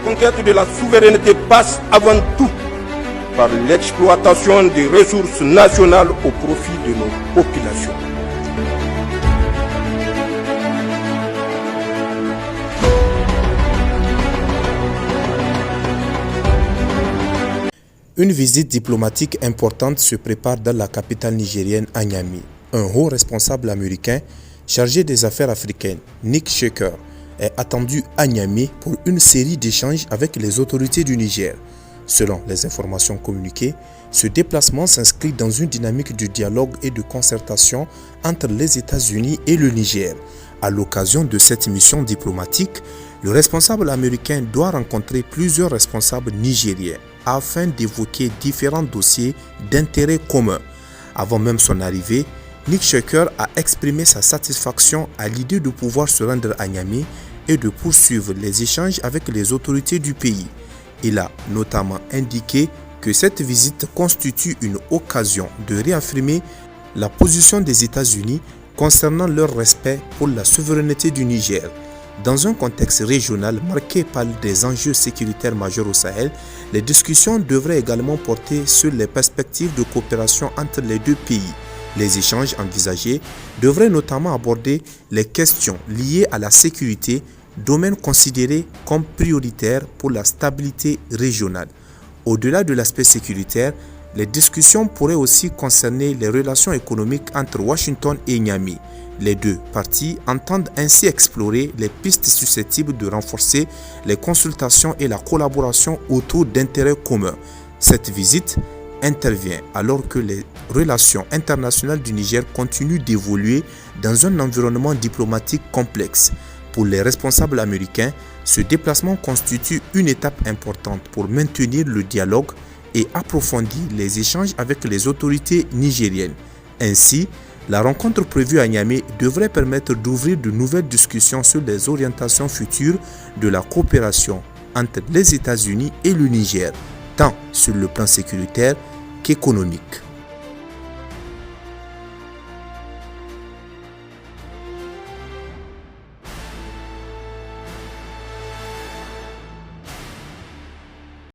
conquête de la souveraineté passe avant tout par l'exploitation des ressources nationales au profit de nos populations. Une visite diplomatique importante se prépare dans la capitale nigérienne à Niamey. Un haut responsable américain chargé des affaires africaines, Nick Shaker, est attendu à Niamey pour une série d'échanges avec les autorités du Niger. Selon les informations communiquées, ce déplacement s'inscrit dans une dynamique de dialogue et de concertation entre les États-Unis et le Niger. À l'occasion de cette mission diplomatique, le responsable américain doit rencontrer plusieurs responsables nigériens afin d'évoquer différents dossiers d'intérêt commun. Avant même son arrivée, Nick Shaker a exprimé sa satisfaction à l'idée de pouvoir se rendre à Niamey et de poursuivre les échanges avec les autorités du pays. Il a notamment indiqué que cette visite constitue une occasion de réaffirmer la position des États-Unis concernant leur respect pour la souveraineté du Niger. Dans un contexte régional marqué par des enjeux sécuritaires majeurs au Sahel, les discussions devraient également porter sur les perspectives de coopération entre les deux pays. Les échanges envisagés devraient notamment aborder les questions liées à la sécurité, domaine considéré comme prioritaire pour la stabilité régionale. Au-delà de l'aspect sécuritaire, les discussions pourraient aussi concerner les relations économiques entre Washington et Niamey. Les deux parties entendent ainsi explorer les pistes susceptibles de renforcer les consultations et la collaboration autour d'intérêts communs. Cette visite intervient alors que les relations internationales du Niger continuent d'évoluer dans un environnement diplomatique complexe. Pour les responsables américains, ce déplacement constitue une étape importante pour maintenir le dialogue et approfondir les échanges avec les autorités nigériennes. Ainsi, la rencontre prévue à Niamey devrait permettre d'ouvrir de nouvelles discussions sur les orientations futures de la coopération entre les États-Unis et le Niger, tant sur le plan sécuritaire qu'économique.